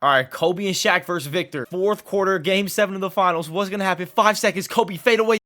All right, Kobe and Shaq versus Victor. Fourth quarter, game 7 of the finals. What's going to happen? 5 seconds. Kobe, fade away.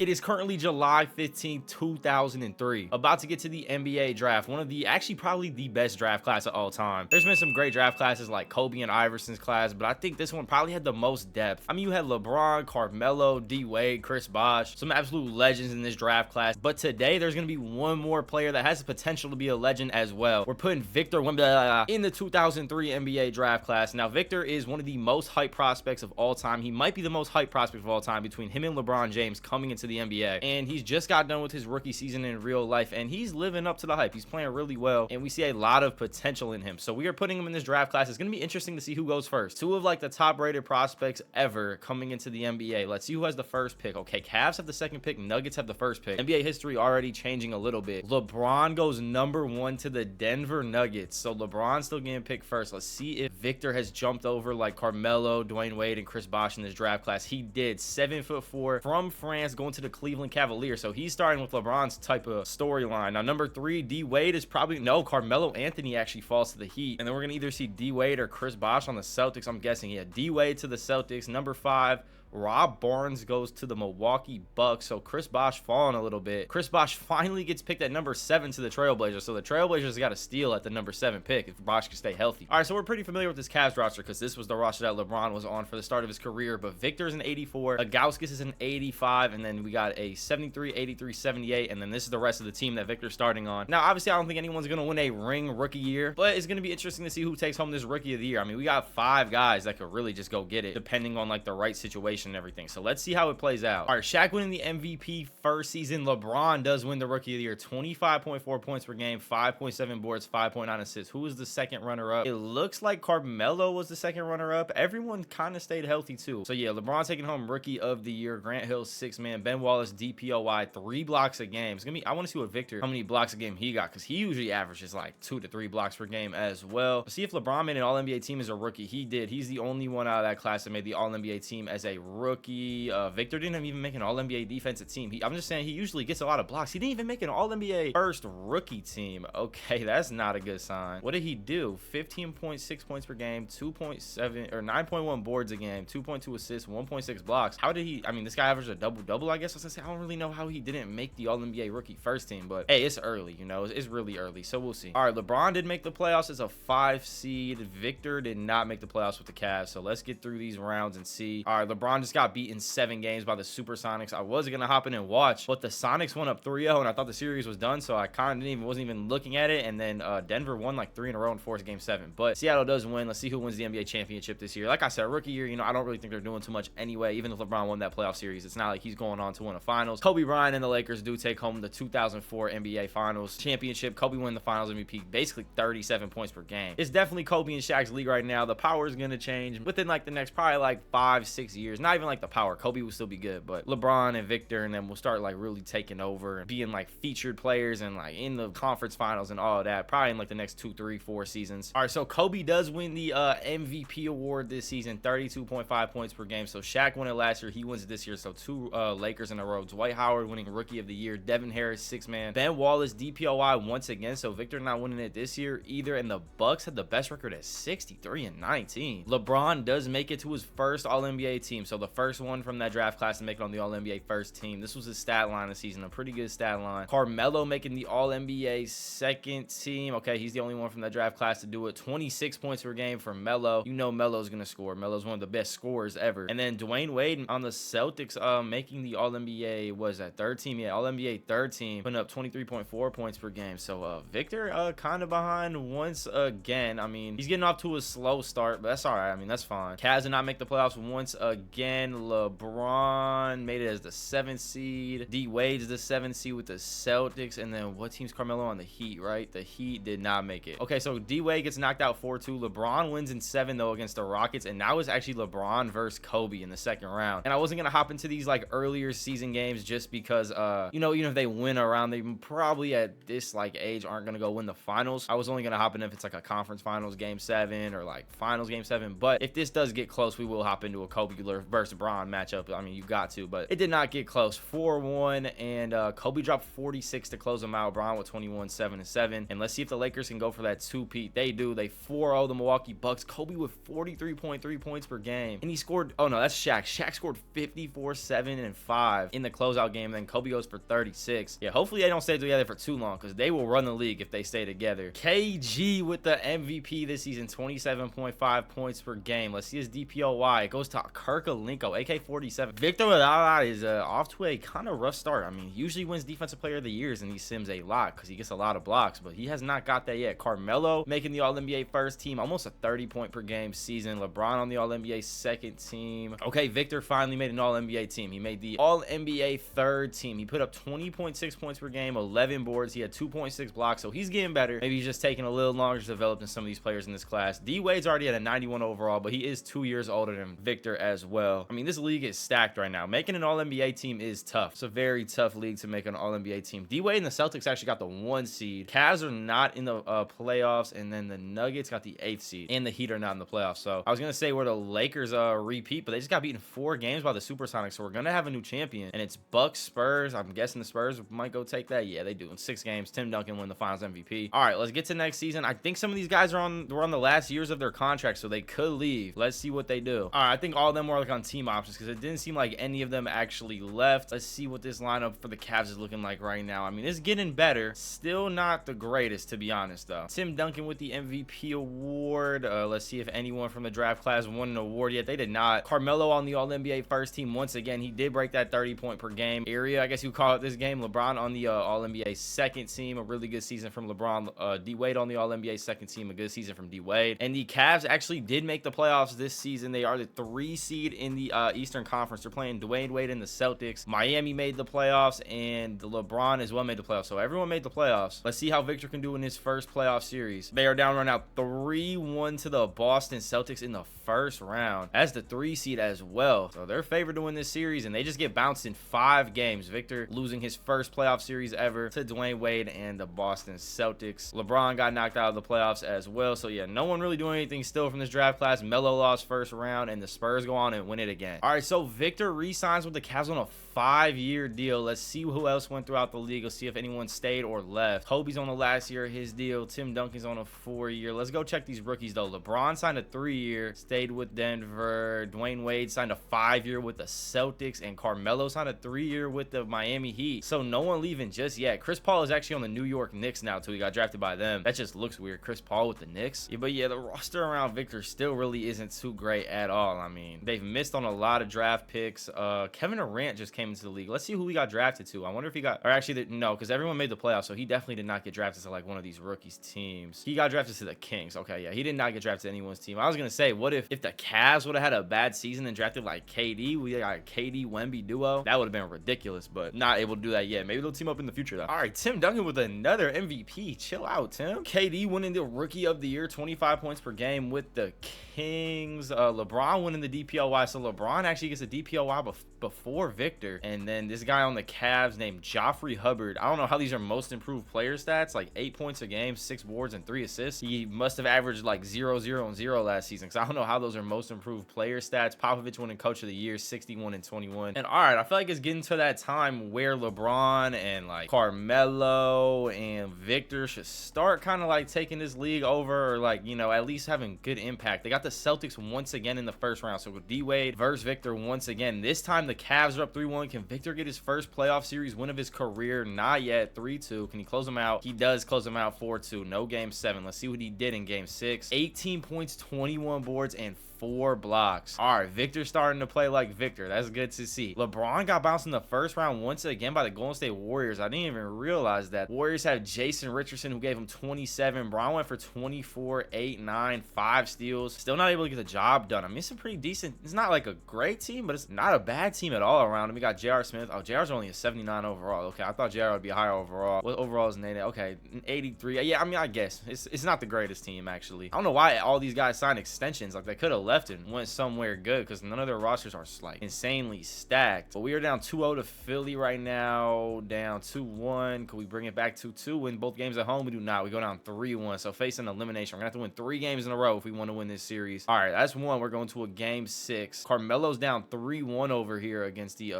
It is currently July 15, 2003. About to get to the NBA draft. One of the, actually probably the best draft class of all time. There's been some great draft classes like Kobe and Iverson's class, but I think this one probably had the most depth. I mean, you had LeBron, Carmelo, D-Wade, Chris Bosh, some absolute legends in this draft class. But today, there's going to be one more player that has the potential to be a legend as well. We're putting Victor Wembanyama in the 2003 NBA draft class. Now, Victor is one of the most hyped prospects of all time. He might be the most hyped prospect of all time between him and LeBron James coming into the NBA, and he's just got done with his rookie season in real life, and he's living up to the hype. He's playing really well, and we see a lot of potential in him. So we are putting him in this draft class. It's going to be interesting to see who goes first. Two of like the top rated prospects ever coming into the NBA. Let's see who has the first pick. Okay, Cavs have the second pick, Nuggets have the first pick. NBA history already changing a little bit. LeBron goes number 1 to the Denver Nuggets, so LeBron's still getting picked first. Let's see if Victor has jumped over like Carmelo, Dwayne Wade, and Chris Bosh in this draft class. He did. 7'4" from France, going to the Cleveland Cavaliers. So he's starting with LeBron's type of storyline. Now, number 3, D-Wade is probably, no, Carmelo Anthony actually falls to the Heat. And then we're going to either see D-Wade or Chris Bosh on the Celtics, I'm guessing. Yeah, D-Wade to the Celtics. Number 5, Rob Barnes goes to the Milwaukee Bucks. So Chris Bosh falling a little bit. Chris Bosh finally gets picked at number 7 to the Trailblazers. So the Trailblazers got to steal at the number 7 pick if Bosh can stay healthy. All right, so we're pretty familiar with this Cavs roster because this was the roster that LeBron was on for the start of his career. But Victor's an 84, Agauskas is an 85, and then we got a 73, 83, 78, and then this is the rest of the team that Victor's starting on. Now, obviously, I don't think anyone's going to win a ring rookie year, but it's going to be interesting to see who takes home this rookie of the year. I mean, we got 5 guys that could really just go get it, depending on like the right situation and everything. So let's see how it plays out. All right, Shaq winning the MVP first season. LeBron does win the rookie of the year. 25.4 points per game, 5.7 boards, 5.9 assists. Who was the second runner-up? It looks like Carmelo was the second runner-up. Everyone kind of stayed healthy too. So yeah, LeBron taking home rookie of the year. Grant Hill, 6-man. Ben Wallace, DPOY, 3 blocks a game. It's gonna be, I want to see what Victor, how many blocks a game he got, because he usually averages like 2 to 3 blocks per game as well. Let's see if LeBron made an All-NBA team as a rookie. He did. He's the only one out of that class that made the All-NBA team as a rookie. Victor didn't even make an All-NBA defensive team. I'm just saying he usually gets a lot of blocks. He didn't even make an All-NBA first rookie team. Okay, that's not a good sign. What did he do? 15.6 points per game, 2.7 or 9.1 boards a game, 2.2 assists, 1.6 blocks. How did he? I mean, this guy averaged a double-double, I guess I was gonna say. I don't really know how he didn't make the All-NBA rookie first team, but hey, it's early, you know, it's really early, so we'll see. All right, LeBron did make the playoffs as a 5 seed. Victor did not make the playoffs with the Cavs, so let's get through these rounds and see. All right, LeBron just got beat in 7 games by the Supersonics. I was gonna hop in and watch, but the Sonics went up 3-0, and I thought the series was done, so I kind of wasn't even looking at it. And then Denver won like 3 in a row and forced game 7. But Seattle does win. Let's see who wins the NBA championship this year. Like I said, rookie year, you know, I don't really think they're doing too much anyway. Even if LeBron won that playoff series, it's not like he's going on to win a finals. Kobe Bryant and the Lakers do take home the 2004 NBA Finals championship. Kobe won the Finals MVP, basically 37 points per game. It's definitely Kobe and Shaq's league right now. The power is gonna change within like the next probably like 5-6 years. Not even like the power. Kobe will still be good, but LeBron and Victor, and then we'll start like really taking over and being like featured players and like in the conference finals and all of that, probably in like the next 2, 3, 4 seasons. All right, so Kobe does win the MVP award this season, 32.5 points per game. So Shaq won it last year, he wins it this year, so 2 Lakers in a row. Dwight Howard winning rookie of the year. Devin Harris, 6-man. Ben Wallace, DPOY once again, so Victor not winning it this year either. And the Bucks had the best record at 63-19. LeBron does make it to his first All-NBA team, so the first one from that draft class to make it on the All-NBA first team. This was his stat line this season, a pretty good stat line. Carmelo making the All-NBA second team. Okay, he's the only one from that draft class to do it. 26 points per game for Melo. You know Melo's gonna score. Melo's one of the best scorers ever. And then Dwayne Wade on the Celtics making the All-NBA, was that third team? Yeah, All-NBA third team, putting up 23.4 points per game. So Victor kind of behind once again. I mean, he's getting off to a slow start, but that's all right. I mean, that's fine. Cavs did not make the playoffs once again. LeBron made it as the 7th seed. D-Wade's the 7th seed with the Celtics. And then what team's Carmelo on? The Heat, right? The Heat did not make it. Okay, so D-Wade gets knocked out 4-2. LeBron wins in 7 though against the Rockets, and now it's actually LeBron versus Kobe in the second round. And I wasn't gonna hop into these like earlier season games just because you know, even if they win around, they probably at this like age aren't gonna go win the finals. I was only gonna hop in if it's like a conference finals game 7 or like finals game 7. But if this does get close, we will hop into a Kobe versus Bron matchup. I mean, you got to, but it did not get close. 4-1, and Kobe dropped 46 to close them out. Bron with 21, 7-7. And let's see if the Lakers can go for that two-peat. They do. They 4-0 the Milwaukee Bucks. Kobe with 43.3 points per game. And he scored, oh no, that's Shaq. Shaq scored 54, 7, and 5 in the closeout game. Then Kobe goes for 36. Yeah, hopefully they don't stay together for too long, because they will run the league if they stay together. KG with the MVP this season, 27.5 points per game. Let's see his DPOY. It goes to Kirkalenko, AK-47. Victor Wembanyama is off to a kind of rough start. I mean, he usually wins Defensive Player of the Years in these sims a lot because he gets a lot of blocks, but he has not got that yet. Carmelo making the All-NBA first team, almost a 30-point per game season. LeBron on the All-NBA second team. Okay, Victor finally made an All-NBA team. He made the All-NBA third team. He put up 20.6 points per game, 11 boards. He had 2.6 blocks, so he's getting better. Maybe he's just taking a little longer to develop than some of these players in this class. D-Wade's already at a 91 overall, but he is 2 years older than Victor as well. I mean, this league is stacked right now. Making an All-NBA team is tough. It's a very tough league to make an All-NBA team. D-Wade and the Celtics actually got the 1 seed. Cavs are not in the playoffs, and then the Nuggets got the 8th seed, and the Heat are not in the playoffs. So I was gonna say where the Lakers repeat, but they just got beaten 4 games by the Supersonics, so we're gonna have a new champion, and it's Bucks Spurs. I'm guessing the Spurs might go take that. Yeah, they do. In 6 games, Tim Duncan win the Finals MVP. All right, let's get to next season. I think some of these guys are on the last years of their contract, so they could leave. Let's see what they do. All right, I think all of them were like on team options because it didn't seem like any of them actually left. Let's see what this lineup for the Cavs is looking like right now. I mean, it's getting better. Still not the greatest, to be honest, though. Tim Duncan with the MVP award. Let's see if anyone from the draft class won an award yet. They did not. Carmelo on the All-NBA first team once again. He did break that 30-point per game area, I guess you call it this game. LeBron on the All-NBA second team. A really good season from LeBron. D-Wade on the All-NBA second team. A good season from D-Wade. And the Cavs actually did make the playoffs this season. They are the 3 seed in the Eastern Conference. They're playing Dwayne Wade and the Celtics. Miami made the playoffs, and LeBron as well made the playoffs. So everyone made the playoffs. Let's see how Victor can do in his first playoff series. They are down right now 3-1 to the Boston Celtics in the first round as the 3 seed as well. So they're favored to win this series, and they just get bounced in 5 games. Victor losing his first playoff series ever to Dwayne Wade and the Boston Celtics. LeBron got knocked out of the playoffs as well. So yeah, no one really doing anything still from this draft class. Melo lost first round, and the Spurs go on and win it again. All right, so Victor re-signs with the Cavs on a 5-year deal. Let's see who else went throughout the league. Let's see if anyone stayed or left. Kobe's on the last year of his deal. Tim Duncan's on a 4-year. Let's go check these rookies though. LeBron signed a 3-year, stayed with Denver. Dwayne Wade signed a 5-year with the Celtics, and Carmelo signed a 3-year with the Miami Heat. So no one leaving just yet. Chris Paul is actually on the New York Knicks now too. He got drafted by them. That just looks weird. Chris Paul with the Knicks. Yeah, but yeah, the roster around Victor still really isn't too great at all. I mean, they've missed on a lot of draft picks. Kevin Durant just came into the league. Let's see who he got drafted to. I wonder if he got, or actually no, because everyone made the playoffs, so he definitely did not get drafted to like one of these rookies teams. He got drafted to the Kings. Okay, yeah, he did not get drafted to anyone's team. I was gonna say, what if the Cavs would have had a bad season and drafted like KD? We got a KD Wemby duo. That would have been ridiculous, but not able to do that yet. Maybe they'll team up in the future though. All right, Tim Duncan with another MVP. Chill out, Tim. KD winning the Rookie of the Year, 25 points per game with the Kings. LeBron winning the DPOY. So LeBron actually gets a DPOY before Victor. And then this guy on the Cavs named Joffrey Hubbard. I don't know how these are most improved player stats, like 8 points a game, 6 boards, and 3 assists. He must have averaged like 0, 0, and 0 last season, because I don't know how those are most improved player stats. Popovich winning Coach of the Year, 61 and 21. And all right, I feel like it's getting to that time where LeBron and like Carmelo and Victor should start kind of like taking this league over, or like, you know, at least having good impact. They got the Celtics once again in the first round. So with D-Wade versus Victor once again. This time the Cavs are up 3-1. Can Victor get his first playoff series win of his career? Not yet. 3-2. Can he close them out? He does close them out 4-2. No game 7. Let's see what he did in game 6. 18 points, 21 boards, and 4 blocks. All right, Victor starting to play like Victor. That's good to see. LeBron got bounced in the first round once again by the Golden State Warriors. I didn't even realize that. Warriors have Jason Richardson, who gave him 27. Bron went for 24, 8, 9, 5 steals. Still not able to get the job done. I mean, it's a pretty decent, it's not like a great team, but it's not a bad team at all around. And we got J.R. Smith. Oh, J.R.'s only a 79 overall. Okay, I thought J.R. would be higher overall. What overall is Nate? Okay, 83. Yeah, I mean, I guess it's not the greatest team, actually. I don't know why all these guys signed extensions. Like, they could have left and went somewhere good because none of their rosters are like insanely stacked. But we are down 2-0 to Philly right now, down 2-1. Can we bring it back 2-2? Win both games at home? We do not. We go down 3-1. So facing elimination, we're gonna have to win 3 games in a row if we want to win this series. All right, that's one. We're going to a game 6. Carmelo's down 3-1 over here against the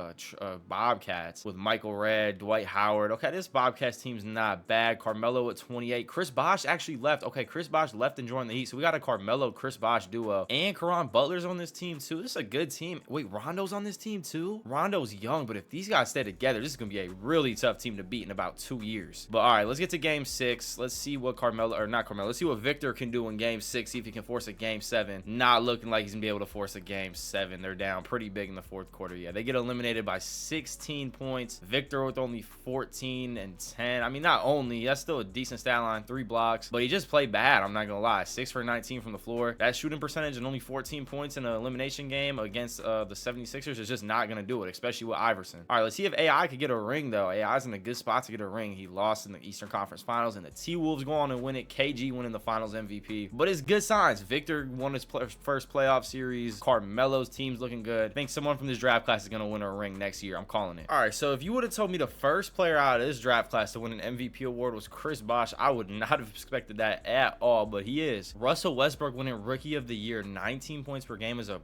Bobcats with Michael Redd, Dwight Howard. Okay, this Bobcats team's not bad. Carmelo at 28. Chris Bosh actually left. Okay, Chris Bosh left and joined the Heat. So we got a Carmelo Chris Bosh duo. And Caron Butler's on this team too. This is a good team. Wait, Rondo's on this team too? Rondo's young, but if these guys stay together, this is gonna be a really tough team to beat in about 2 years. But all right, let's get to game 6. Let's see what let's see what Victor can do in game 6. See if he can force a game 7. Not looking like he's gonna be able to force a game 7. They're down pretty big in the 4th quarter. Yeah, they get eliminated by 16 points. Victor with only 14 and 10. I mean, not only, that's still a decent stat line, 3 blocks, but he just played bad. I'm not gonna lie. 6 for 19 from the floor. That shooting percentage and only 14 points in an elimination game against the 76ers is just not gonna do it, especially with Iverson. All right, let's see if AI could get a ring though. AI's in a good spot to get a ring. He lost in the Eastern Conference Finals, and the T-Wolves go on and win it. KG winning the Finals MVP. But it's good signs. Victor won his first playoff series. Carmelo's team's looking good. I think someone from this draft class is gonna win a ring next year. I'm calling it. All right, so if you would have told me the first player out of this draft class to win an MVP award was Chris Bosh, I would not have expected that at all, but he is. Russell Westbrook winning Rookie of the Year, 19 points per game as a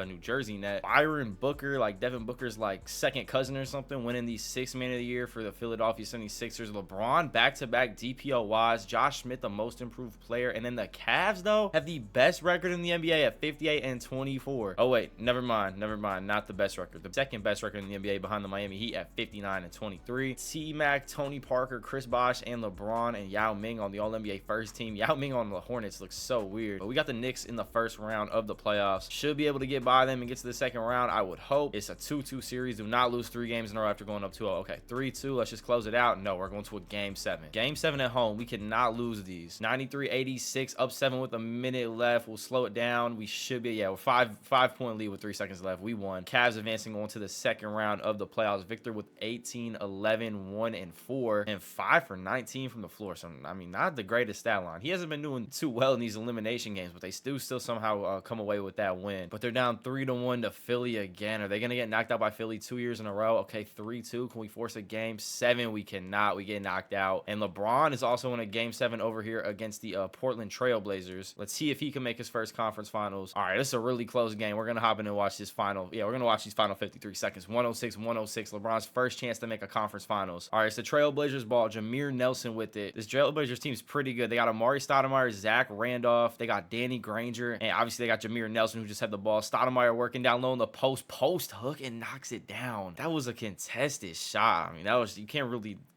New Jersey net. Byron Booker, like Devin Booker's like second cousin or something, winning the 6th Man of the Year for the Philadelphia 76ers. LeBron back-to-back DPOYs. Josh Smith, the most improved player. And then the Cavs, though, have the best record in the NBA at 58 and 24. Oh, wait, never mind. Not the best record. The second best record in the NBA behind the Miami Heat at 59 and 23. T-Mac, Tony Parker, Chris Bosh, and LeBron and Yao Ming on the All-NBA first team. Yao Ming on the Hornets looks so weird. But we got the Knicks in the first round of the playoffs. Should be able to get by them and get to the second round, I would hope. It's a 2-2 series. Do not lose 3 games in a row after going up 2-0. Okay, 3-2. Let's just close it out. No, we're going to a game 7. Game 7 at home. We cannot lose these. 93-86, up 7 with a minute left. We'll slow it down. We should be, yeah, we're 5-point lead with 3 seconds left. We won. Cavs advancing on to the second round of the playoffs. Victor with 18, 11, 1, and 4, and 5 for 19 from the floor. So, I mean, not the greatest stat line. He hasn't been doing too well in these elimination games, but they still somehow come away with that win. But they're down 3-1 to Philly again. Are they going to get knocked out by Philly 2 years in a row? Okay, 3-2. Can we force a game 7? We cannot. We get knocked out. And LeBron is also in a game 7 over here against the Portland Trail Blazers. Let's see if he can make his first conference finals. All right, this is a really close game. We're going to hop in and watch this final. Yeah, we're going to watch these final 53 seconds. 106-106. LeBron's first chance to make a conference finals. All right, it's the Trailblazers ball. Jameer Nelson with it. This Trailblazers team's pretty good. They got Amari Stoudemire, Zach Randolph. They got Danny Granger. And obviously, they got Jameer Nelson, who just had the ball. Stoudemire working down low in the post hook and knocks it down. That was a contested shot. I mean, that was,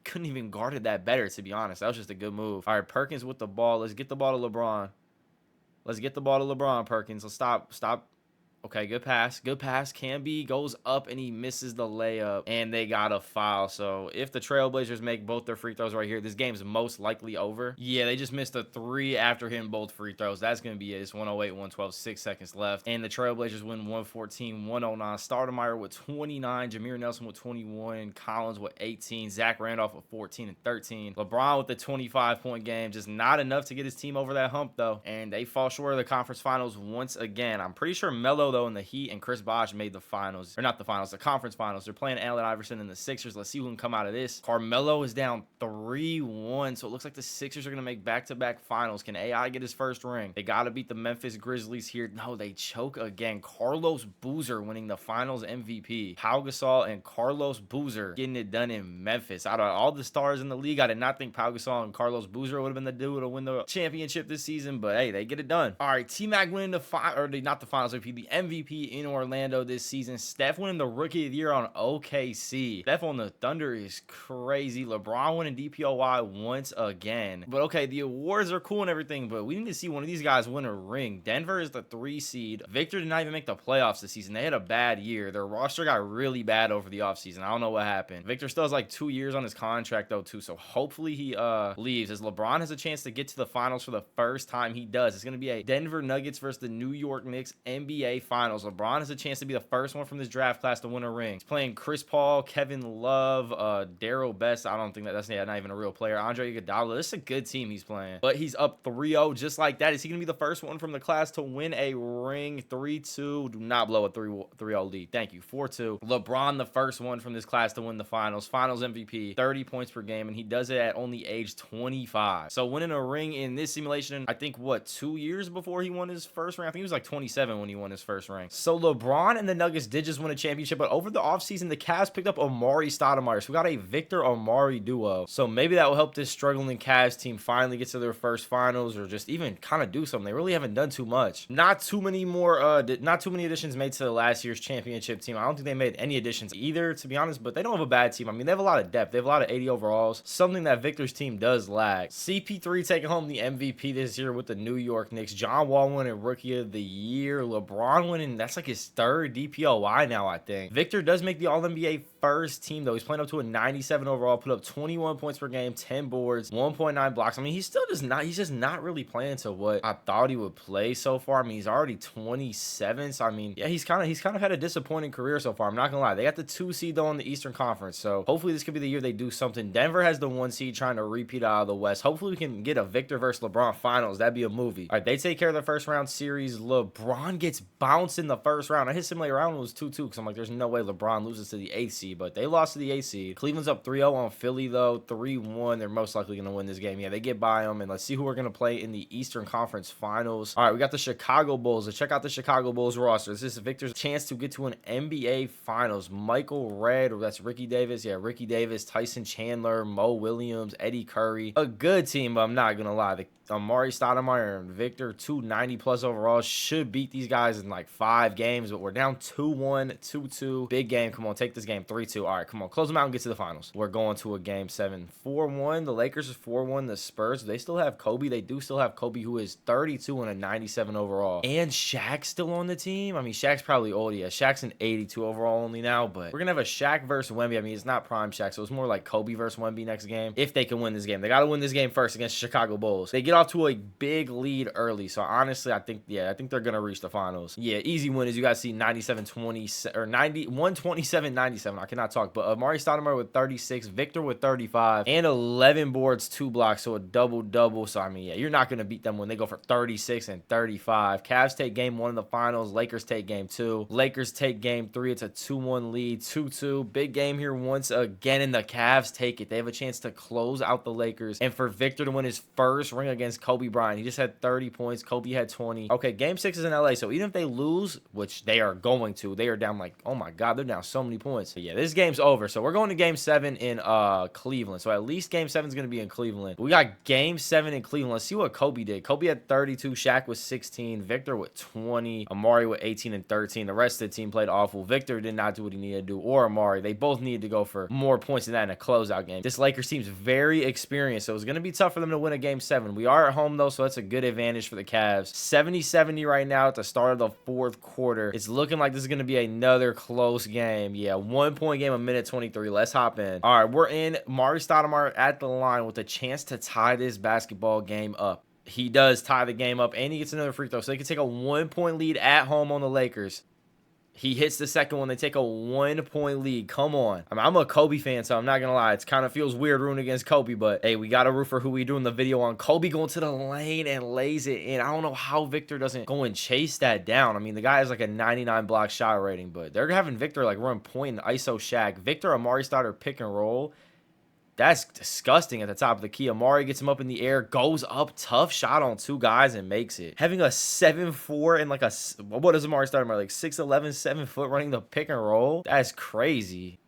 couldn't even guard it that better, to be honest. That was just a good move. All right, Perkins with the ball. Let's get the ball to LeBron. Let's get the ball to LeBron, Perkins. Let's stop. Okay, good pass. Camby goes up and he misses the layup, and they got a foul. So if the Trailblazers make both their free throws right here, this game's most likely over. Yeah, they just missed a 3 after hitting both free throws. That's going to be it. It's 108-112, 6 seconds left. And the Trailblazers win 114-109. Stoudemire with 29, Jameer Nelson with 21, Collins with 18, Zach Randolph with 14 and 13. LeBron with the 25-point game. Just not enough to get his team over that hump, though. And they fall short of the conference finals once again. I'm pretty sure Melo, though, and the Heat and Chris Bosh made the finals, or not the finals, the conference finals. They're playing Allen Iverson and the Sixers. Let's see who can come out of this. Carmelo is down 3-1, so it looks like the Sixers are going to make back-to-back finals. Can AI get his first ring? They got to beat the Memphis Grizzlies here. No, they choke again. Carlos Boozer winning the finals MVP. Pau Gasol and Carlos Boozer getting it done in Memphis. Out of all the stars in the league, I did not think Pau Gasol and Carlos Boozer would have been the dude to win the championship this season, but hey, they get it done. All right, T-Mac winning not the finals MVP, the MVP in Orlando this season. Steph winning the Rookie of the Year on OKC. Steph on the Thunder is crazy. LeBron winning DPOY once again. But okay, the awards are cool and everything, but we need to see one of these guys win a ring. Denver is the 3 seed. Victor did not even make the playoffs this season. They had a bad year. Their roster got really bad over the offseason. I don't know what happened. Victor still has like 2 years on his contract though too, so hopefully he leaves, as LeBron has a chance to get to the finals for the first time. He does. It's going to be a Denver Nuggets versus the New York Knicks NBA Finals. LeBron has a chance to be the first one from this draft class to win a ring. He's playing Chris Paul, Kevin Love, Daryl Best. I don't think that's not even a real player. Andre Iguodala. This is a good team he's playing. But he's up 3-0 just like that. Is he going to be the first one from the class to win a ring? 3-2. Do not blow a 3-0 lead. Thank you. 4-2. LeBron, the first one from this class to win the finals. Finals MVP. 30 points per game. And he does it at only age 25. So winning a ring in this simulation, I think, what, 2 years before he won his first ring? I think he was like 27 when he won his first ring. So LeBron and the Nuggets did just win a championship. But over the offseason, the Cavs picked up Amari Stoudemire. So we got a Victor Amari duo. So maybe that will help this struggling Cavs team finally get to their first finals, or just even kind of do something. They really haven't done too much. Not too many additions made to last year's championship team. I don't think they made any additions either, to be honest, but they don't have a bad team. I mean, they have a lot of depth. They have a lot of 80 overalls, something that Victor's team does lack. CP3 taking home the MVP this year with the New York Knicks. John Wall winning Rookie of the Year. LeBron winning, that's like his third DPOY now, I think. Victor does make the All-NBA first team, though. He's playing up to a 97 overall, put up 21 points per game, 10 boards, 1.9 blocks. I mean, he's just not really playing to what I thought he would play so far. I mean, he's already 27, so I mean, yeah, he's kind of had a disappointing career so far. I'm not gonna lie. They got the 2 seed though in the Eastern Conference, so hopefully this could be the year they do something. Denver has the 1 seed trying to repeat out of the West. Hopefully we can get a Victor versus LeBron finals. That'd be a movie. All right, they take care of the first round series. LeBron gets bounced in the first round. I hit simulator round was 2-2 because I'm like, there's no way LeBron loses to the 8th seed, but they lost to the 8th seed. Cleveland's up 3-0 on Philly though, 3-1. They're most likely gonna win this game. Yeah, they get by them, and let's see who we're gonna play in the Eastern Conference Finals. All right, we got the Chicago Bulls. Let's check out the Chicago Bulls roster. This is Victor's chance to get to an NBA Finals. Michael Redd, or that's Ricky Davis. Yeah, Ricky Davis, Tyson Chandler, Mo Williams, Eddie Curry. A good team, but I'm not gonna lie. The Amari Stoudemire and Victor, 290+ overall, should beat these guys in like 5 games, but we're down 2-1, 2-2. Big game. Come on, take this game 3-2. All right, come on, close them out and get to the finals. We're going to a game 7. 4-1. The Lakers is 4-1. The Spurs, they still have Kobe. They do still have Kobe, who is 32 and a 97 overall. And Shaq's still on the team. I mean, Shaq's probably old. Yeah, Shaq's an 82 overall only now, but we're going to have a Shaq versus Wemby. I mean, it's not prime Shaq, so it's more like Kobe versus Wemby next game. If they can win this game, they got to win this game first against Chicago Bulls. They get off to a big lead early, so honestly, I think they're gonna reach the finals. Yeah, easy win. As you guys see, 97-20 or 127-97. I cannot talk, but Amari Stoudemire with 36, Victor with 35, and 11 boards, 2 blocks, so a double-double. So I mean, yeah, you're not gonna beat them when they go for 36 and 35. Cavs take game 1 in the finals. Lakers take game 2. Lakers take game 3. It's a 2-1 lead, 2-2. Big game here once again, and the Cavs take it. They have a chance to close out the Lakers, and for Victor to win his first ring against Kobe Bryant. He just had 30 points. Kobe had 20. Okay, game 6 is in LA, so even if they lose, which they are going to, they are down like, oh my God, they're down so many points. But yeah, this game's over. So we're going to game 7 in Cleveland. So at least game 7 is going to be in Cleveland. We got game 7 in Cleveland. Let's see what Kobe did. Kobe had 32. Shaq was 16. Victor with 20. Amari with 18 and 13. The rest of the team played awful. Victor did not do what he needed to do, or Amari. They both needed to go for more points than that in a closeout game. This Lakers team's very experienced, so it's going to be tough for them to win a game 7. We are at home though, so that's a good advantage for the Cavs. 70-70 right now at the start of the 4th quarter. It's looking like this is going to be another close game. Yeah, 1-point game, a minute 23. Let's hop in. All right, we're in. Amari Stoudemire at the line with a chance to tie this basketball game up. He does tie the game up, and he gets another free throw, so they can take a 1-point lead at home on the Lakers. He hits the second one. They take a 1-point lead. Come on. I mean, I'm a Kobe fan, so I'm not going to lie. It kind of feels weird rooting against Kobe, but hey, we got to root for who we do in the video on. Kobe going to the lane and lays it in. I don't know how Victor doesn't go and chase that down. I mean, the guy has like a 99 block shot rating, but they're having Victor like run point and ISO Shaq. Victor, Amari Stoudemire pick and roll. That's disgusting at the top of the key. Amari gets him up in the air, goes up, tough shot on 2 guys and makes it. Having a 7'4" and like a, what is Amari Stoudemire, like 6'11", 7 foot running the pick and roll? That's crazy.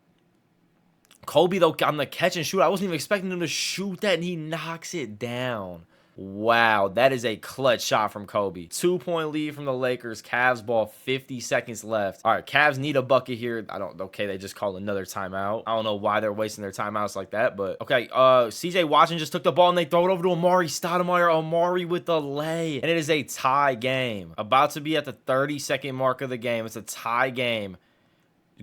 Kobe, though, on the catch and shoot, I wasn't even expecting him to shoot that, and he knocks it down. Wow, that is a clutch shot from Kobe. 2-point lead from the Lakers. Cavs ball, 50 seconds left. All right, Cavs need a bucket here. Okay, they just called another timeout. I don't know why they're wasting their timeouts like that, but okay. CJ Watson just took the ball and they throw it over to Amari Stoudemire. Amari with the lay, and it is a tie game. About to be at the 30-second mark of the game. It's a tie game.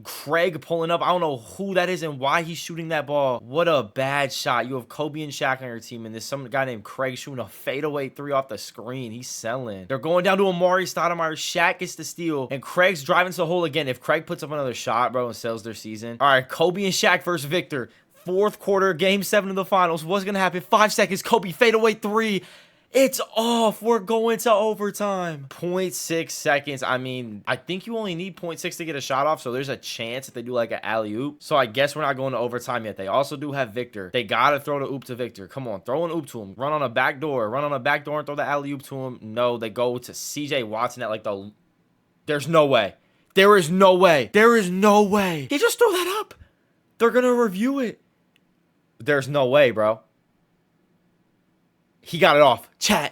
Craig pulling up. I don't know who that is and why he's shooting that ball. What a bad shot. You have Kobe and Shaq on your team, and there's some guy named Craig shooting a fadeaway 3 off the screen. He's selling. They're going down to Amari Stoudemire. Shaq gets the steal, and Craig's driving to the hole again. If Craig puts up another shot, bro, and sells their season. All right, Kobe and Shaq versus Victor. Fourth quarter, game 7 of the finals. What's going to happen? 5 seconds. Kobe fadeaway 3. It's off. We're going to overtime. 0.6 seconds. I mean, I think you only need 0.6 to get a shot off, so there's a chance that they do like an alley-oop. So I guess we're not going to overtime yet. They also do have Victor. They got to throw the oop to Victor. Come on, throw an oop to him. Run on a back door. Run on a back door and throw the alley-oop to him. No, they go to CJ Watson at like the... There's no way. There is no way. There is no way. He just threw that up. They're going to review it. There's no way, bro. He got it off. Chat.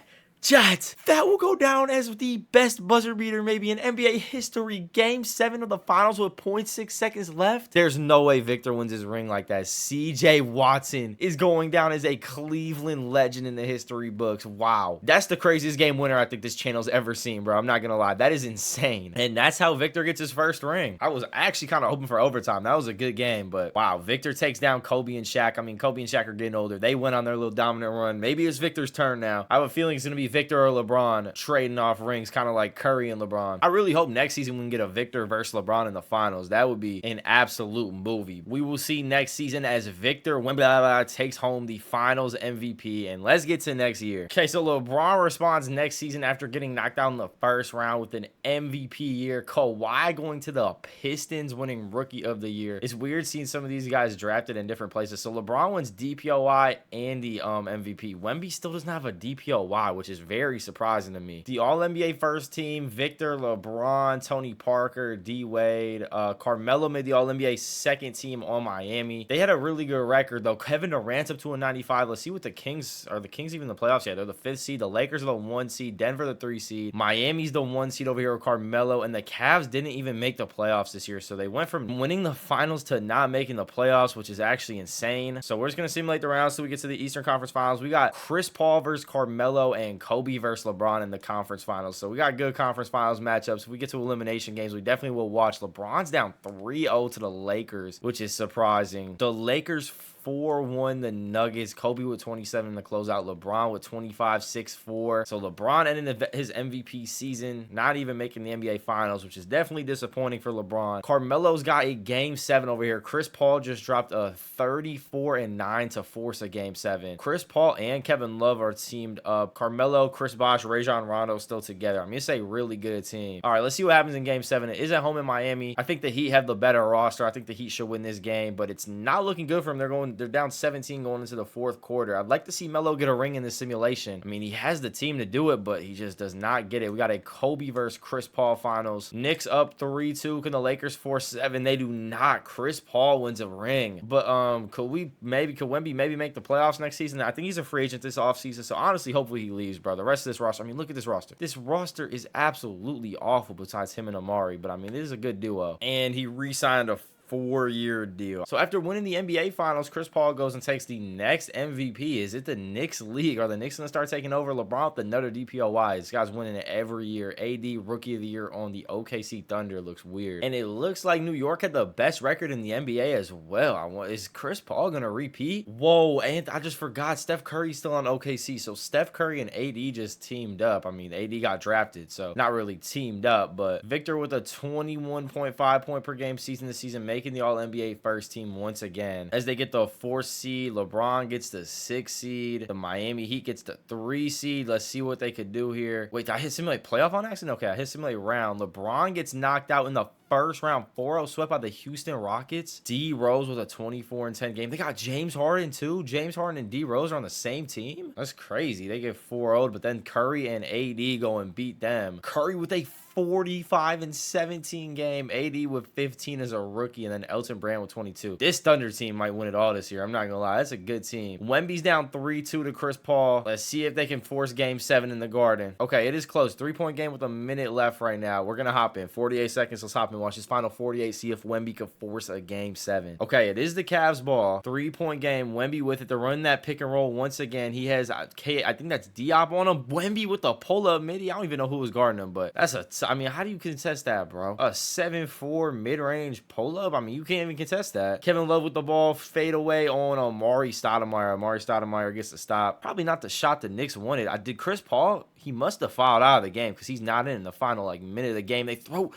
That will go down as the best buzzer beater maybe in NBA history. Game 7 of the finals with 0.6 seconds left. There's no way Victor wins his ring like that. CJ Watson is going down as a Cleveland legend in the history books. Wow. That's the craziest game winner I think this channel's ever seen, bro. I'm not going to lie. That is insane. And that's how Victor gets his first ring. I was actually kind of hoping for overtime. That was a good game, but wow. Victor takes down Kobe and Shaq. I mean, Kobe and Shaq are getting older. They went on their little dominant run. Maybe it's Victor's turn now. I have a feeling it's going to be Victor or LeBron trading off rings, kind of like Curry and LeBron. I really hope next season we can get a Victor versus LeBron in the finals. That would be an absolute movie. We will see next season as Victor Wembanyama takes home the finals MVP. And let's get to next year. Okay, so LeBron responds next season after getting knocked out in the first round with an MVP year. Kawhi going to the Pistons, winning Rookie of the Year. It's weird seeing some of these guys drafted in different places. So LeBron wins DPOY and the MVP. Wemby still doesn't have a DPOY, which is very surprising to me. The All-NBA first team, Victor, LeBron, Tony Parker, D-Wade, Carmelo made the All-NBA second team on Miami. They had a really good record, though. Kevin Durant's up to a 95. Let's see what the Kings, are the Kings even in the playoffs yet? They're the 5th seed. The Lakers are the 1 seed. Denver the 3 seed. Miami's the 1 seed over here with Carmelo, and the Cavs didn't even make the playoffs this year, so they went from winning the finals to not making the playoffs, which is actually insane. So we're just going to simulate the rounds so we get to the Eastern Conference Finals. We got Chris Paul versus Carmelo and Kobe versus LeBron in the conference finals. So we got good conference finals matchups. If we get to elimination games, we definitely will watch. LeBron's down 3-0 to the Lakers, which is surprising. The Lakers 4-1 the Nuggets. Kobe with 27 to close out. LeBron with 25, 6-4. So LeBron ended his MVP season, not even making the NBA Finals, which is definitely disappointing for LeBron. Carmelo's got a Game 7 over here. Chris Paul just dropped a 34-9 to force a Game 7. Chris Paul and Kevin Love are teamed up. Carmelo, Chris Bosh, Rajon Rondo still together. I'm going to say really good team. All right, let's see what happens in Game 7. It is at home in Miami. I think the Heat have the better roster. I think the Heat should win this game, but it's not looking good for them. They're down 17 going into the fourth quarter. I'd like to see Melo get a ring in this simulation. I mean, he has the team to do it, but he just does not get it. We got a Kobe versus Chris Paul finals. Knicks up 3-2. Can the Lakers force 7? They do not. Chris Paul wins a ring. But could Wemby maybe make the playoffs next season? I think he's a free agent this offseason, so honestly, hopefully he leaves, bro. The rest of this roster, I mean, look at this roster. This roster is absolutely awful besides him and Amari, but I mean, this is a good duo. And he re-signed a 4-year deal. So after winning the NBA Finals, Chris Paul goes and takes the next MVP. Is it the Knicks league? Are the Knicks going to start taking over? LeBron with another DPOY. This guy's winning it every year. AD Rookie of the Year on the OKC Thunder. Looks weird. And it looks like New York had the best record in the NBA as well. Is Chris Paul going to repeat? Whoa, and I just forgot Steph Curry's still on OKC. So Steph Curry and AD just teamed up. I mean, AD got drafted, so not really teamed up, but Victor with a 21.5 point per game season this season, making the All-NBA first team once again. As they get the 4th seed, LeBron gets the 6th seed. The Miami Heat gets the 3 seed. Let's see what they could do here. Wait, did I hit simulate playoff on accident? Okay, I hit simulate round. LeBron gets knocked out in the first round, 4-0 swept by the Houston Rockets. D Rose with a 24-10 game. They got James Harden too. James Harden and D Rose are on the same team. That's crazy. They get 4-0, but then Curry and AD go and beat them. Curry with a 45-17 game. AD with 15 as a rookie, and then Elton Brand with 22. This Thunder team might win it all this year. I'm not gonna lie. That's a good team. Wemby's down 3-2 to Chris Paul. Let's see if they can force Game 7 in the Garden. Okay, it is close. 3-point game with a minute left right now. We're gonna hop in. 48 seconds. Let's hop in. Watch this final 48. See if Wemby can force a Game 7. Okay, it is the Cavs ball. 3-point game. Wemby with it to run that pick and roll once again. He has I think that's Diop on him. Wemby with the pull-up midi. I don't even know who was guarding him, but that's a I mean, how do you contest that, bro? A 7-4 mid-range pull-up? I mean, you can't even contest that. Kevin Love with the ball, fade away on Amari Stoudemire. Amari Stoudemire gets the stop. Probably not the shot the Knicks wanted. I did Chris Paul. He must have fouled out of the game because he's not in the final like minute of the game. They throw.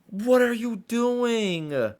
What are you doing? I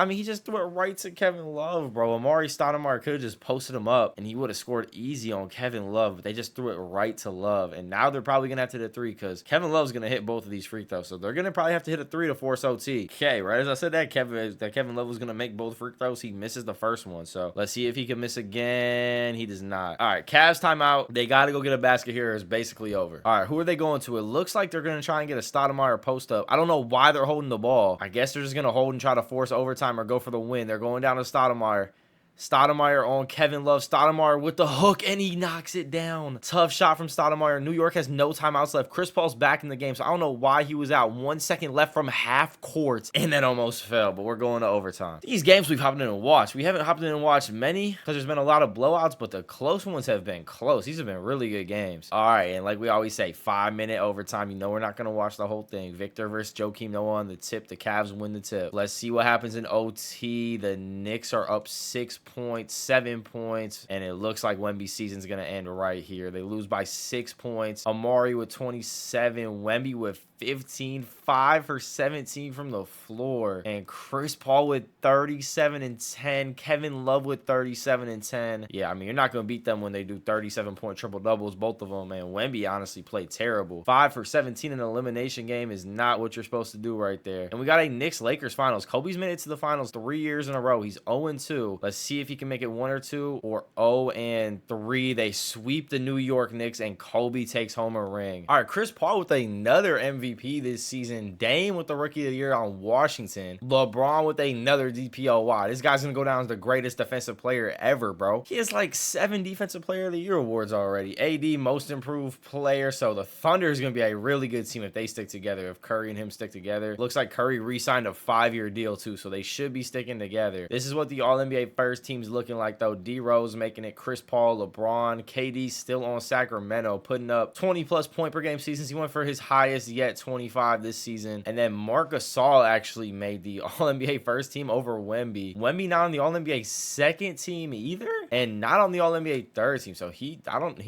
mean, he just threw it right to Kevin Love, bro. Amari Stoudemire could have just posted him up, and he would have scored easy on Kevin Love, but they just threw it right to Love. And now they're probably going to have to hit a three because Kevin Love's going to hit both of these free throws. So they're going to probably have to hit a three to force OT. Okay, right as I said that, Kevin Love was going to make both free throws. He misses the first one. So let's see if he can miss again. He does not. All right, Cavs timeout. They got to go get a basket here. It's basically over. All right, who are they going to? It looks like they're going to try and get a Stoudemire post up. I don't know why they're holding the ball. I guess they're just going to hold and try to force overtime or go for the win. They're going down to Stoudemire. Stoudemire on Kevin Love. Stoudemire with the hook, and he knocks it down. Tough shot from Stoudemire. New York has no timeouts left. Chris Paul's back in the game, so I don't know why he was out. 1 second left from half court, and that almost fell, but we're going to overtime. These games we've hopped in and watched. We haven't hopped in and watched many because there's been a lot of blowouts, but the close ones have been close. These have been really good games. All right, and like we always say, 5-minute overtime. You know we're not going to watch the whole thing. Victor versus Joakim Noah on the tip. The Cavs win the tip. Let's see what happens in OT. The Knicks are up 6 points, 7 points, and it looks like Wemby's season's gonna end right here. They lose by 6 points. Amari with 27, Wemby with 15, 5 for 17 from the floor, and Chris Paul with 37 and 10, Kevin Love with 37 and 10. Yeah, I mean, you're not gonna beat them when they do 37-point triple doubles, both of them, and Wemby honestly played terrible. 5 for 17 in an elimination game is not what you're supposed to do right there. And we got a Knicks-Lakers finals. Kobe's made it to the finals 3 years in a row. He's 0-2. Let's see if he can make it 1 or 2 or 0-3. They sweep the New York Knicks, and Kobe takes home a ring. All right, Chris Paul with another MVP this season. Dame with the Rookie of the Year on Washington. LeBron with another DPOY. This guy's gonna go down as the greatest defensive player ever, bro. He has like 7 Defensive Player of the Year awards already. AD Most Improved Player. So the Thunder is gonna be a really good team if they stick together. If Curry and him stick together. Looks like Curry re-signed a 5-year deal too, so they should be sticking together. This is what the All-NBA first team's looking like though. D-Rose making it. Chris Paul, LeBron, KD still on Sacramento, putting up 20+ point per game seasons. He went for his highest yet, 25 this season. And then Marc Gasol actually made the All-NBA first team over Wemby. Wemby not on the All-NBA second team either, and not on the All-NBA third team. So he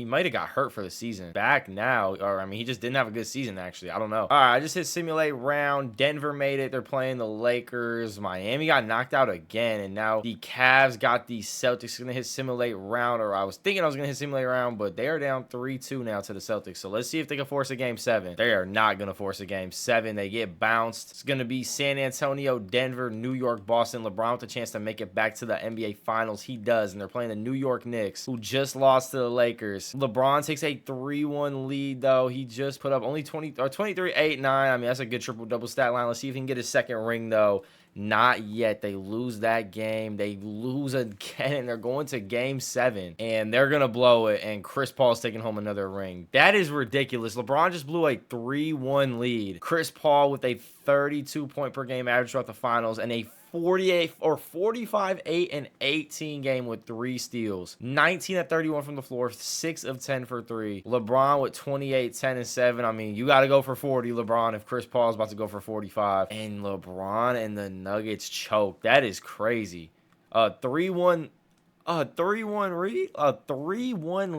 might have got hurt for the season. Back now, or I mean, he just didn't have a good season actually. I don't know. All right, I just hit simulate round. Denver made it. They're playing the Lakers. Miami got knocked out again, and now the Cavs got the Celtics. Gonna hit simulate round, or I was thinking I was gonna hit simulate round, but they are down 3-2 now to the Celtics. So let's see if they can force a game 7. They are not gonna force a game 7. They get bounced. It's gonna be San Antonio, Denver, New York, Boston. LeBron with a chance to make it back to the NBA Finals. He does, and they're playing the New York Knicks, who just lost to the Lakers. LeBron takes a 3-1 lead though. He just put up only 23, 8, 9. I mean, that's a good triple-double stat line. Let's see if he can get his second ring though. Not yet. They lose that game. They lose again, and they're going to game 7, and they're going to blow it, and Chris Paul's taking home another ring. That is ridiculous. LeBron just blew a 3-1 lead. Chris Paul with a 32 point per game average throughout the finals, and a 48 or 45, 8 and 18 game with 3 steals. 19 at 31 from the floor, 6 of 10 for 3. LeBron with 28, 10 and 7. I mean, you got to go for 40, LeBron, if Chris Paul's about to go for 45. And LeBron and the Nuggets choke. That is crazy. 3-1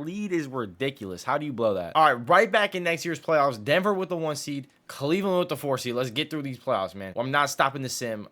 lead is ridiculous. How do you blow that? All right, right back in next year's playoffs. Denver with the 1 seed, Cleveland with the 4 seed. Let's get through these playoffs, man. Well, I'm not stopping the sim.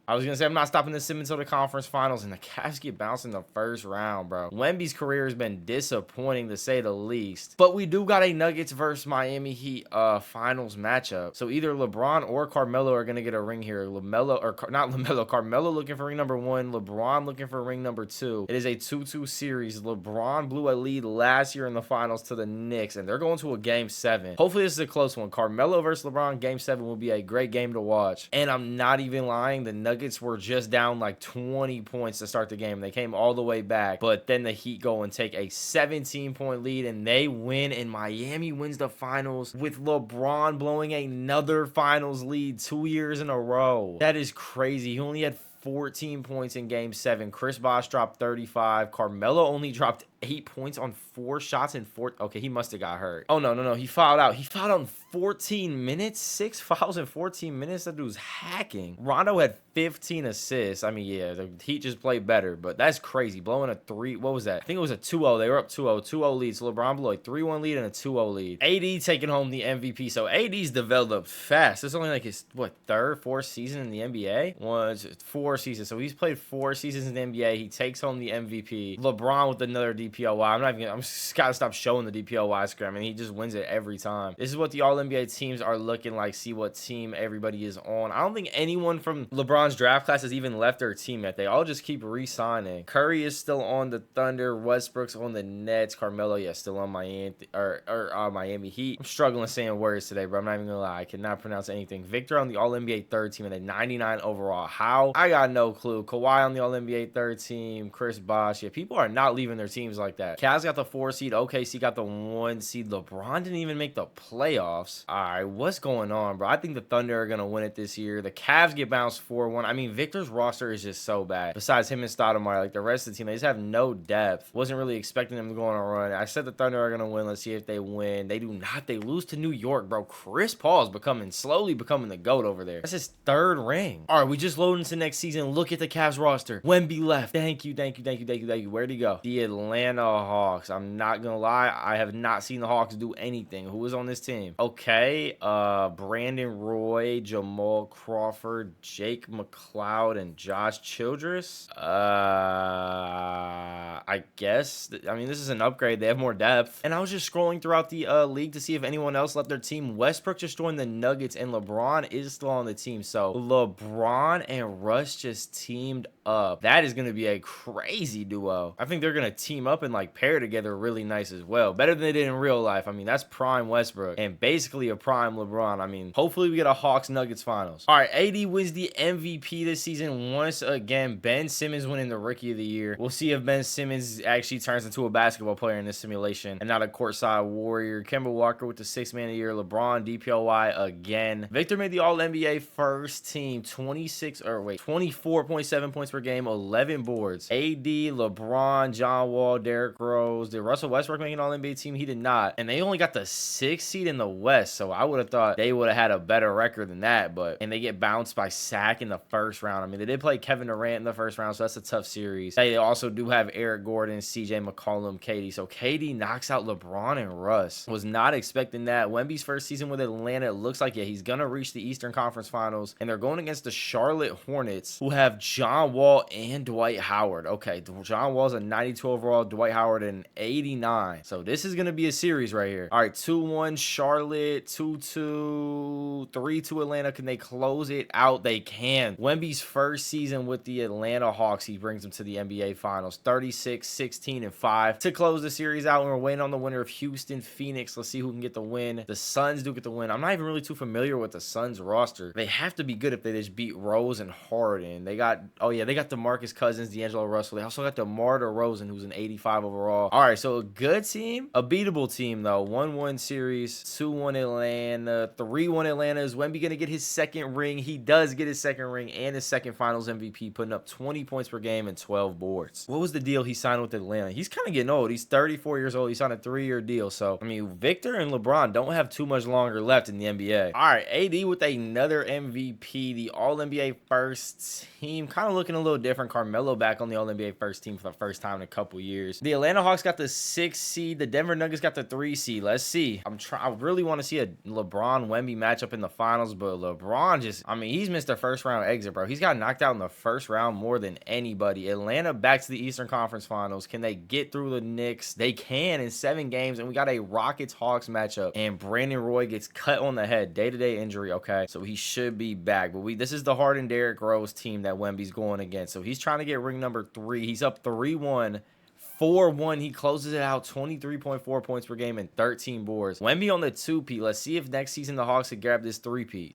I was going to say I'm not stopping the sim until the conference finals, and the Cavs get bounced in the first round, bro. Wemby's career has been disappointing, to say the least. But we do got a Nuggets versus Miami Heat finals matchup. So either LeBron or Carmelo are going to get a ring here. Carmelo looking for ring number 1. LeBron looking for ring number 2. It is a 2-2 series. LeBron blew a lead last year in the finals to the Knicks, and they're going to a game 7. Hopefully this is a close one. Carmelo versus LeBron, game 7 will be a great game to watch. And I'm not even lying. The Nuggets were just down like 20 points to start the game. They came all the way back, but then the Heat go and take a 17-point lead, and they win, and Miami wins the finals with LeBron blowing another finals lead 2 years in a row. That is crazy. He only had 14 points in game 7. Chris Bosh dropped 35. Carmelo only dropped 8 points on 4 shots in 4. Okay, he must have got hurt. Oh, no, no, no. He fouled out. He fouled out in 14 minutes. 6 fouls in 14 minutes. That dude's hacking. Rondo had 15 assists. I mean, yeah, the Heat just played better, but that's crazy. Blowing a 3. What was that? I think it was a 2-0. They were up 2-0. 2-0 lead. So LeBron blew a 3-1 lead and a 2-0 lead. AD taking home the MVP. So AD's developed fast. It's only like his, what, third, fourth season in the NBA? 4 seasons. So he's played 4 seasons in the NBA. He takes home the MVP. LeBron with another DPOY. I'm just gotta stop showing the DPOY screen. I mean, he just wins it every time. This is what the All-NBA teams are looking like. See what team everybody is on. I don't think anyone from LeBron's draft class has even left their team yet. They all just keep re-signing. Curry is still on the Thunder. Westbrook's on the Nets. Carmelo, yeah, still on Miami Heat. I'm struggling saying words today, bro. I'm not even gonna lie. I cannot pronounce anything. Victor on the All-NBA third team and a 99 overall. How? I got no clue. Kawhi on the All-NBA third team. Chris Bosh. Yeah, people are not leaving their teams like that. Cavs got the 4 seed. OKC got the 1 seed. LeBron didn't even make the playoffs. All right, what's going on, bro? I think the Thunder are gonna win it this year. The Cavs get bounced 4-1. I mean, Victor's roster is just so bad. Besides him and Stoudemire, like the rest of the team, they just have no depth. Wasn't really expecting them to go on a run. I said the Thunder are gonna win. Let's see if they win. They do not. They lose to New York, bro. Chris Paul's slowly becoming the GOAT over there. That's his 3rd ring. All right, we just loaded into next season. Look at the Cavs roster. Wemby left. Thank you. Where'd he go? The Atlanta Hawks. I'm not gonna lie, I have not seen the Hawks do anything. Who is on this team? Okay, Brandon Roy, Jamal Crawford, Jake McLeod, and Josh Childress. I guess. I mean, this is an upgrade. They have more depth. And I was just scrolling throughout the league to see if anyone else left their team. Westbrook just joined the Nuggets, and LeBron is still on the team. So LeBron and Russ just teamed up. That is going to be a crazy duo. I think they're going to team up and like pair together really nice as well. Better than they did in real life. I mean, that's prime Westbrook and basically a prime LeBron. I mean, hopefully we get a Hawks Nuggets finals. All right, AD wins the MVP this season once again. Ben Simmons winning the Rookie of the Year. We'll see if Ben Simmons actually turns into a basketball player in this simulation and not a courtside warrior. Kemba Walker with the 6th Man of the Year. LeBron DPOY again. Victor made the All-NBA first team. 24.7 points per game, 11 boards. AD, LeBron, John Wall, Derrick Rose. Did Russell Westbrook make an All-NBA team? He did not. And they only got the 6th seed in the West, so I would have thought they would have had a better record than that, and they get bounced by Sac in the first round. I mean, they did play Kevin Durant in the first round, so that's a tough series. They also do have Eric Gordon, CJ McCollum, KD. So KD knocks out LeBron and Russ. Was not expecting that. Wemby's first season with Atlanta, it looks like, yeah, he's going to reach the Eastern Conference Finals, and they're going against the Charlotte Hornets, who have John Wall and Dwight Howard. Okay, John Wall's a 92 overall, Dwight Howard an 89. So this is going to be a series right here. All right, 2-1 Charlotte, 2-2, 3-2 Atlanta. Can they close it out? They can. Wemby's first season with the Atlanta Hawks, he brings them to the NBA Finals. 36, 16, and 5 to close the series out. And we're waiting on the winner of Houston, Phoenix. Let's see who can get the win. The Suns do get the win. I'm not even really too familiar with the Suns roster. They have to be good if they just beat Rose and Harden. They got, oh yeah, they got DeMarcus Cousins, D'Angelo Russell. They also got DeMar DeRozan, who's an 85 overall. All right, so a good team, a beatable team though. 1-1 series, 2-1 Atlanta, 3-1 Atlanta. Is Wemby gonna get his 2nd ring? He does get his 2nd ring and his 2nd Finals MVP, putting up 20 points per game and 12 boards. What was the deal he signed with Atlanta? He's kind of getting old. He's 34 years old. He signed a 3-year deal. So I mean, Victor and LeBron don't have too much longer left in the NBA. All right, AD with another MVP, the All-NBA first team, kind of looking a little different. Carmelo back on the All-NBA first team for the first time in a couple years. The Atlanta Hawks got the 6th seed. The Denver Nuggets got the 3 seed. Let's see. I really want to see a LeBron Wemby matchup in the finals, but LeBron just, I mean, he's missed a first round exit, bro. He's got knocked out in the first round more than anybody. Atlanta back to the Eastern Conference Finals. Can they get through the Knicks? They can in 7 games, and we got a Rockets Hawks matchup, and Brandon Roy gets cut on the head, day-to-day injury. Okay, so he should be back, but this is the Harden Derrick Rose team that Wemby's going against. So he's trying to get ring number 3. He's up 3-1. 4-1. He closes it out, 23.4 points per game and 13 boards. Wemby on the 2-peat. Let's see if next season the Hawks could grab this 3-peat.